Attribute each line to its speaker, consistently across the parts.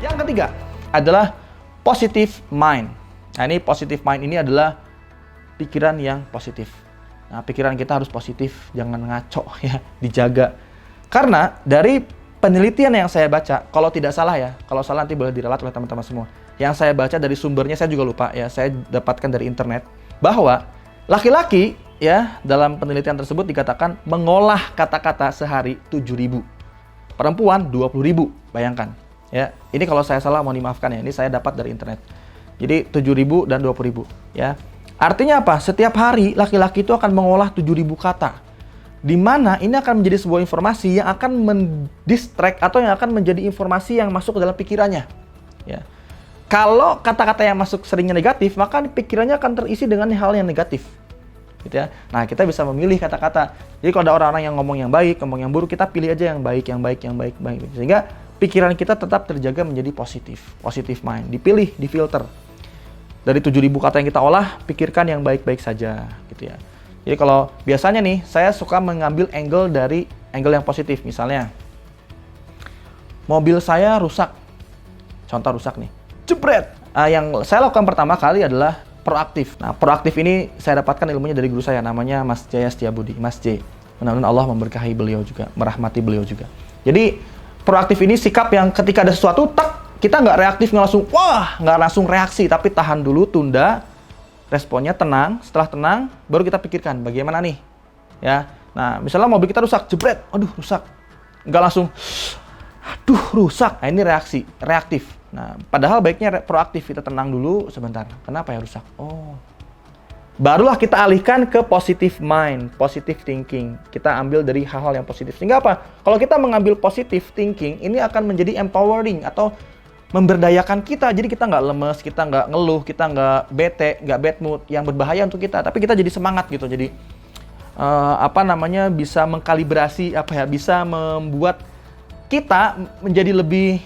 Speaker 1: Yang ketiga adalah positive mind. Nah, ini positive mind ini adalah pikiran yang positif. Nah, pikiran kita harus positif, jangan ngaco ya, dijaga. Karena dari penelitian yang saya baca, kalau tidak salah ya, kalau salah nanti boleh diralat oleh teman-teman semua. Yang saya baca dari sumbernya saya juga lupa ya, saya dapatkan dari internet bahwa laki-laki ya dalam penelitian tersebut dikatakan mengolah kata-kata sehari 7.000. Perempuan 20.000, bayangkan. Ya, ini kalau saya salah mohon dimaafkan ya, ini saya dapat dari internet. Jadi 7.000 dan 20.000 ya. Artinya apa? Setiap hari laki-laki itu akan mengolah 7.000 kata. Di mana ini akan menjadi sebuah informasi yang akan mendistract atau yang akan menjadi informasi yang masuk ke dalam pikirannya. Ya. Kalau kata-kata yang masuk seringnya negatif, maka pikirannya akan terisi dengan hal yang negatif. Gitu ya. Nah, kita bisa memilih kata-kata. Jadi kalau ada orang-orang yang ngomong yang baik, ngomong yang buruk, kita pilih aja yang baik. Sehingga pikiran kita tetap terjaga menjadi positif. Positive mind. Dipilih, difilter. Dari 7.000 kata yang kita olah, pikirkan yang baik-baik saja, gitu ya. Jadi kalau biasanya nih, saya suka mengambil angle dari angle yang positif. Misalnya, mobil saya rusak. Contoh rusak nih. Jebret! Yang saya lakukan pertama kali adalah proaktif. Nah, proaktif ini saya dapatkan ilmunya dari guru saya, namanya Mas Jaya Setiabudi, Mas J. Mudah-mudahan Allah memberkahi beliau juga, merahmati beliau juga. Jadi, proaktif ini sikap yang ketika ada sesuatu, kita nggak reaktif, nggak langsung reaksi, tapi tahan dulu, tunda, responnya tenang. Setelah tenang, baru kita pikirkan bagaimana nih, ya. Nah, misalnya mobil kita rusak, jebret, aduh rusak, nggak langsung, aduh rusak. Nah, ini reaktif. Nah, padahal baiknya proaktif, kita tenang dulu sebentar. Kenapa ya rusak? Oh, barulah kita alihkan ke positive mind, positive thinking. Kita ambil dari hal-hal yang positif. Sehingga apa? Kalau kita mengambil positive thinking, ini akan menjadi empowering atau memberdayakan kita, jadi kita nggak lemes, kita nggak ngeluh, kita nggak bete, nggak bad mood yang berbahaya untuk kita, tapi kita jadi semangat gitu, jadi bisa mengkalibrasi bisa membuat kita menjadi lebih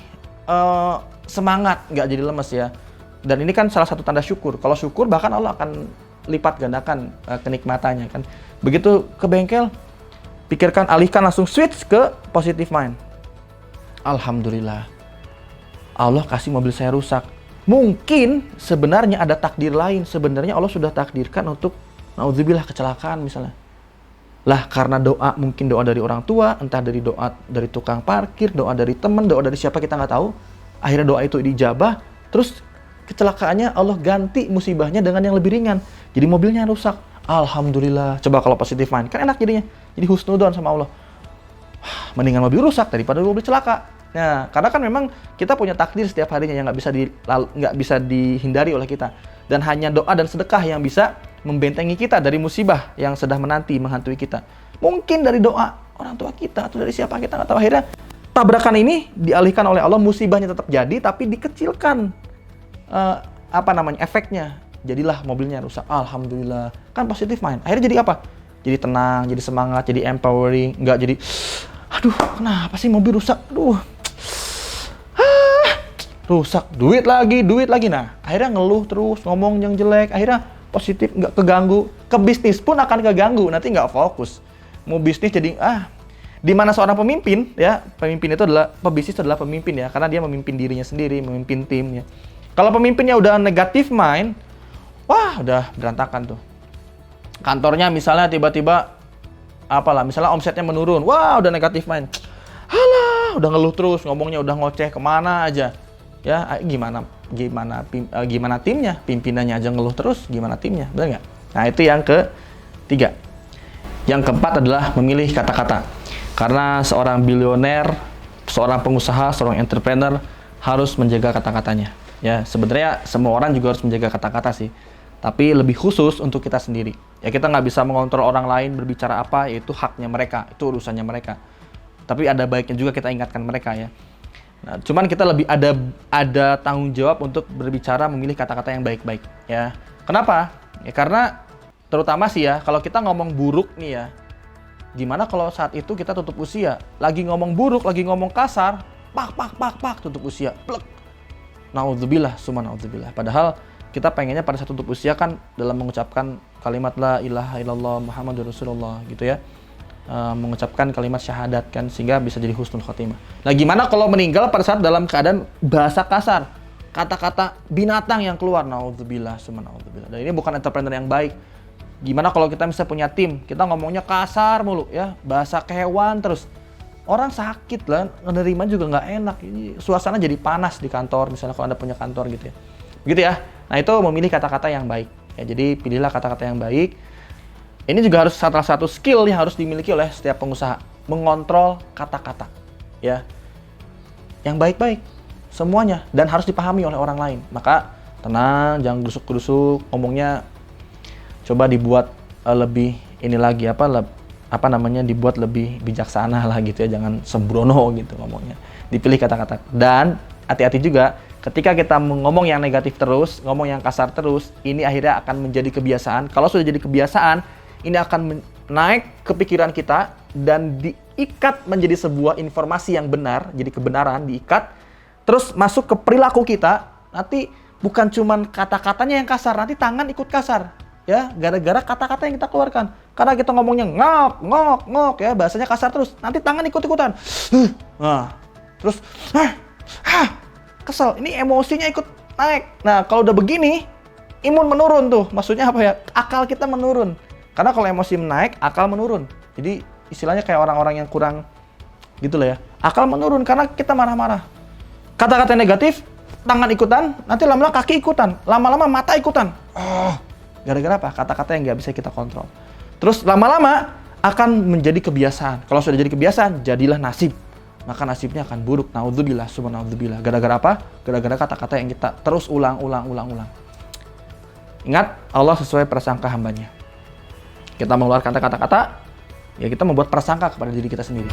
Speaker 1: semangat, nggak jadi lemes ya. Dan ini kan salah satu tanda syukur. Kalau syukur bahkan Allah akan lipat gandakan kenikmatannya kan. Begitu ke bengkel, pikirkan, alihkan, langsung switch ke positive mind. Alhamdulillah, Allah kasih mobil saya rusak. Mungkin sebenarnya ada takdir lain. Sebenarnya Allah sudah takdirkan untuk naudzubillah kecelakaan misalnya. Lah karena mungkin doa dari orang tua, entah dari doa dari tukang parkir, doa dari teman, doa dari siapa kita nggak tahu. Akhirnya doa itu dijabah, terus kecelakaannya Allah ganti musibahnya dengan yang lebih ringan. Jadi mobilnya rusak. Alhamdulillah. Coba kalau positive mind, kan enak jadinya. Jadi husnudon sama Allah. Mendingan mobil rusak daripada mobil celaka. Nah, karena kan memang kita punya takdir setiap harinya yang nggak bisa dihindari oleh kita, dan hanya doa dan sedekah yang bisa membentengi kita dari musibah yang sedang menghantui kita. Mungkin dari doa orang tua kita atau dari siapa kita nggak tahu. Akhirnya tabrakan ini dialihkan oleh Allah, musibahnya tetap jadi tapi dikecilkan efeknya. Jadilah mobilnya rusak. Alhamdulillah, kan positive mind. Akhirnya jadi apa? Jadi tenang, jadi semangat, jadi empowering, nggak jadi aduh kenapa sih mobil rusak, rusak, duit lagi. Nah, akhirnya ngeluh terus, ngomong yang jelek, akhirnya positif, nggak keganggu. Ke bisnis pun akan keganggu, nanti nggak fokus. Mau bisnis jadi, di mana seorang pemimpin, ya, pebisnis itu adalah pemimpin ya, karena dia memimpin dirinya sendiri, memimpin timnya. Kalau pemimpinnya udah negative mind, wah, udah berantakan tuh. Kantornya misalnya tiba-tiba, misalnya omsetnya menurun, wah, udah negative mind. Halah, udah ngeluh terus, ngomongnya udah ngoceh kemana aja. Ya, gimana timnya? Pimpinannya aja ngeluh terus, gimana timnya? Benar nggak? Nah, itu yang ketiga. Yang keempat adalah memilih kata-kata. Karena seorang bilioner, seorang pengusaha, seorang entrepreneur harus menjaga kata-katanya. Ya, sebenarnya semua orang juga harus menjaga kata-kata sih. Tapi lebih khusus untuk kita sendiri. Ya, kita nggak bisa mengontrol orang lain berbicara apa, itu haknya mereka, itu urusannya mereka. Tapi ada baiknya juga kita ingatkan mereka ya. Nah, cuman kita lebih ada tanggung jawab untuk berbicara, memilih kata-kata yang baik-baik ya. Kenapa? Ya karena terutama sih ya, kalau kita ngomong buruk nih ya, gimana kalau saat itu kita tutup usia, lagi ngomong buruk, lagi ngomong kasar, pak, tutup usia, plek. Naudzubillah, summa naudzubillah. Padahal kita pengennya pada saat tutup usia kan dalam mengucapkan kalimat la ilaha illallah Muhammadur Rasulullah gitu ya. mengucapkan kalimat syahadat kan, sehingga bisa jadi husnul khotimah. Nah, gimana kalau meninggal pada saat dalam keadaan bahasa kasar, kata-kata binatang yang keluar, naudzubillah, subhanallah. Dan ini bukan entrepreneur yang baik. Gimana kalau kita misalnya punya tim, kita ngomongnya kasar mulu ya, bahasa kehewan terus. Orang sakit lah, menerima juga nggak enak. Ini suasana jadi panas di kantor, misalnya kalau Anda punya kantor gitu ya. Begitu ya. Nah, itu memilih kata-kata yang baik. Ya, jadi pilihlah kata-kata yang baik. Ini juga harus salah satu skill yang harus dimiliki oleh setiap pengusaha, mengontrol kata-kata, ya, yang baik-baik semuanya dan harus dipahami oleh orang lain. Maka tenang, jangan gerusuk-gerusuk, ngomongnya coba dibuat lebih ini lagi dibuat lebih bijaksana lah gitu ya, jangan sembrono gitu ngomongnya. Dipilih kata-kata dan hati-hati juga ketika kita ngomong yang negatif terus, ngomong yang kasar terus, ini akhirnya akan menjadi kebiasaan. Kalau sudah jadi kebiasaan, ini akan naik ke pikiran kita dan diikat menjadi sebuah informasi yang benar, jadi kebenaran diikat, terus masuk ke perilaku kita. Nanti bukan cuman kata-katanya yang kasar, nanti tangan ikut kasar, ya, gara-gara kata-kata yang kita keluarkan. Karena kita ngomongnya ngok ya, bahasanya kasar terus, nanti tangan ikut-ikutan. Nah, terus kesel, ini emosinya ikut naik. Nah, kalau udah begini, imun menurun tuh. Maksudnya apa ya? Akal kita menurun. Karena kalau emosi naik, akal menurun. Jadi istilahnya kayak orang-orang yang kurang gitu lah ya. Akal menurun karena kita marah-marah. Kata-kata negatif, tangan ikutan, nanti lama-lama kaki ikutan, lama-lama mata ikutan. Gara-gara apa? Kata-kata yang nggak bisa kita kontrol. Terus lama-lama akan menjadi kebiasaan. Kalau sudah jadi kebiasaan, jadilah nasib. Maka nasibnya akan buruk. Naudzubillah, subhanallah. Gara-gara apa? Gara-gara kata-kata yang kita terus ulang. Ingat, Allah sesuai prasangka hambanya. Kita mengeluarkan kata-kata, ya kita membuat prasangka kepada diri kita sendiri.